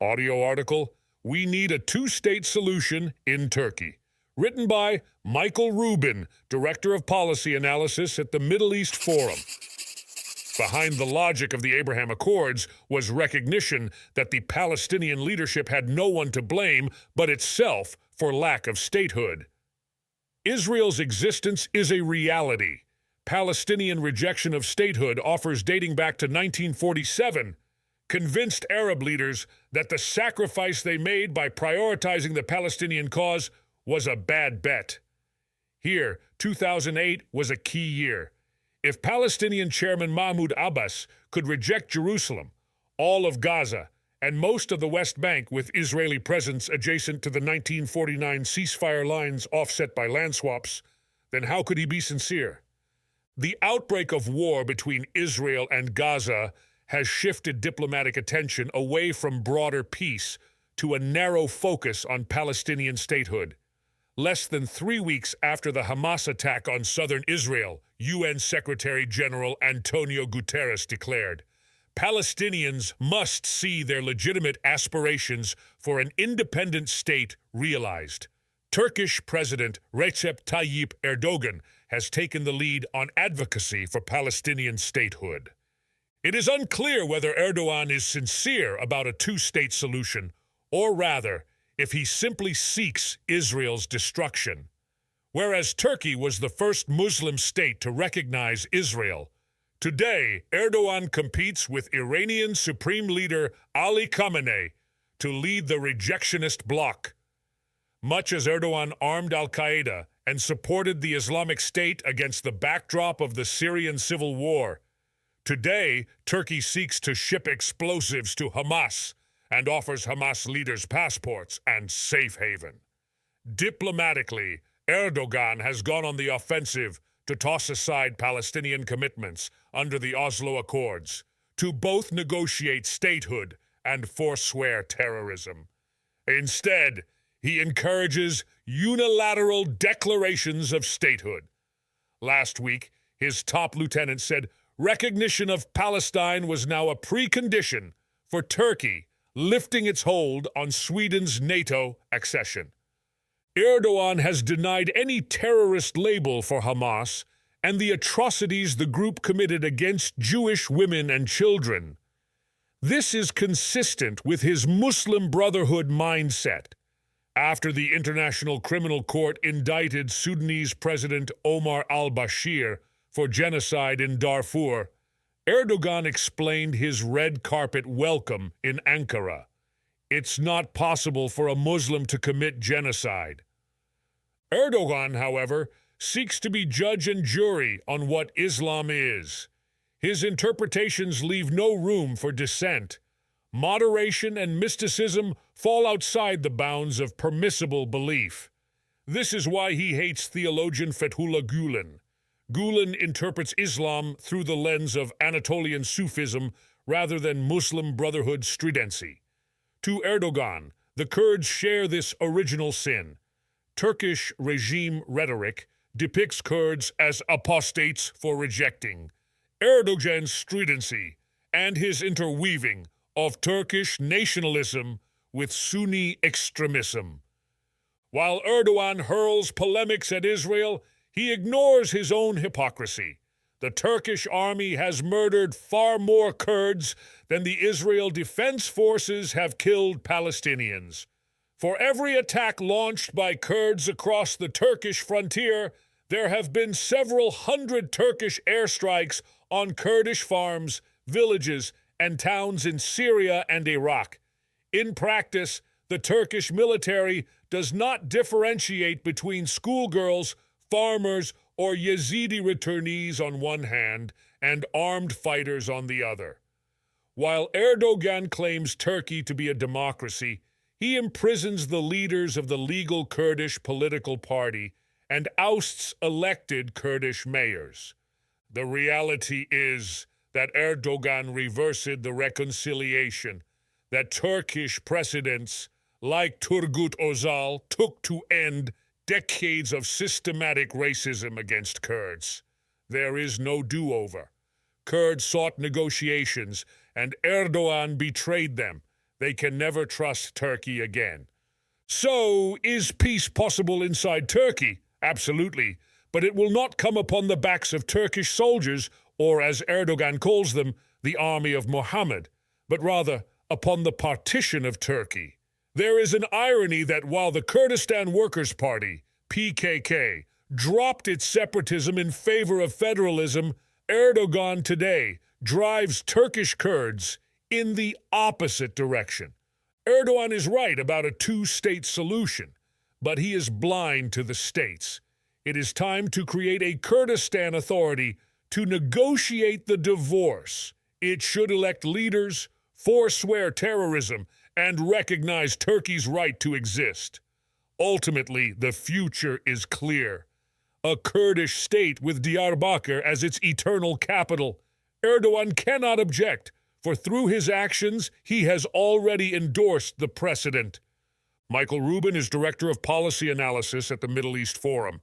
Audio article, We Need a Two-State Solution in Turkey. Written by Michael Rubin, Director of Policy Analysis at the Middle East Forum. Behind the logic of the Abraham Accords was recognition that the Palestinian leadership had no one to blame but itself for lack of statehood. Israel's existence is a reality. Palestinian rejection of statehood offers dating back to 1947 convinced Arab leaders that the sacrifice they made by prioritizing the Palestinian cause was a bad bet. Here, 2008 was a key year. If Palestinian Chairman Mahmoud Abbas could reject Jerusalem, all of Gaza, and most of the West Bank with Israeli presence adjacent to the 1949 ceasefire lines offset by land swaps, then how could he be sincere? The outbreak of war between Israel and Gaza has shifted diplomatic attention away from broader peace to a narrow focus on Palestinian statehood. Less than 3 weeks after the Hamas attack on southern Israel, UN Secretary-General Antonio Guterres declared, Palestinians must see their legitimate aspirations for an independent state realized. Turkish President Recep Tayyip Erdogan has taken the lead on advocacy for Palestinian statehood. It is unclear whether Erdogan is sincere about a two-state solution, or rather, if he simply seeks Israel's destruction. Whereas Turkey was the first Muslim state to recognize Israel, today Erdogan competes with Iranian Supreme Leader Ali Khamenei to lead the rejectionist bloc. Much as Erdogan armed al-Qaeda and supported the Islamic State against the backdrop of the Syrian civil war, today Turkey seeks to ship explosives to Hamas and offers Hamas leaders passports and safe haven. Diplomatically, Erdogan has gone on the offensive to toss aside Palestinian commitments under the Oslo Accords, to both negotiate statehood and forswear terrorism. Instead, he encourages unilateral declarations of statehood. Last week, his top lieutenant said recognition of Palestine was now a precondition for Turkey lifting its hold on Sweden's NATO accession. Erdogan has denied any terrorist label for Hamas and the atrocities the group committed against Jewish women and children. This is consistent with his Muslim Brotherhood mindset. After the International Criminal Court indicted Sudanese President Omar al-Bashir for genocide in Darfur, Erdogan explained his red carpet welcome in Ankara. It's not possible for a Muslim to commit genocide. Erdogan, however, seeks to be judge and jury on what Islam is. His interpretations leave no room for dissent. Moderation and mysticism fall outside the bounds of permissible belief. This is why he hates theologian Fethullah Gulen. Gulen interprets Islam through the lens of Anatolian Sufism rather than Muslim Brotherhood stridency. To Erdogan, the Kurds share this original sin. Turkish regime rhetoric depicts Kurds as apostates for rejecting. Erdogan's stridency and his interweaving of Turkish nationalism with Sunni extremism. While Erdogan hurls polemics at Israel, he ignores his own hypocrisy. The Turkish army has murdered far more Kurds than the Israel Defense Forces have killed Palestinians. For every attack launched by Kurds across the Turkish frontier, there have been several hundred Turkish airstrikes on Kurdish farms, villages, and towns in Syria and Iraq. In practice, the Turkish military does not differentiate between schoolgirls, farmers, or Yazidi returnees on one hand and armed fighters on the other. While Erdogan claims Turkey to be a democracy, he imprisons the leaders of the legal Kurdish political party and ousts elected Kurdish mayors. The reality is that Erdogan reversed the reconciliation that Turkish presidents like Turgut Özal took to end decades of systematic racism against Kurds. There is no do-over. Kurds sought negotiations, and Erdogan betrayed them. They can never trust Turkey again. So, is peace possible inside Turkey? Absolutely. But it will not come upon the backs of Turkish soldiers, or as Erdogan calls them, the army of Muhammad, but rather upon the partition of Turkey. There is an irony that while the Kurdistan Workers' Party, PKK, dropped its separatism in favor of federalism, Erdogan today drives Turkish Kurds in the opposite direction. Erdogan is right about a two-state solution, but he is blind to the states. It is time to create a Kurdistan Authority to negotiate the divorce. It should elect leaders, forswear terrorism, and recognize Turkey's right to exist. Ultimately, the future is clear. A Kurdish state with Diyarbakir as its eternal capital. Erdogan cannot object, for through his actions, he has already endorsed the precedent. Michael Rubin is Director of Policy Analysis at the Middle East Forum.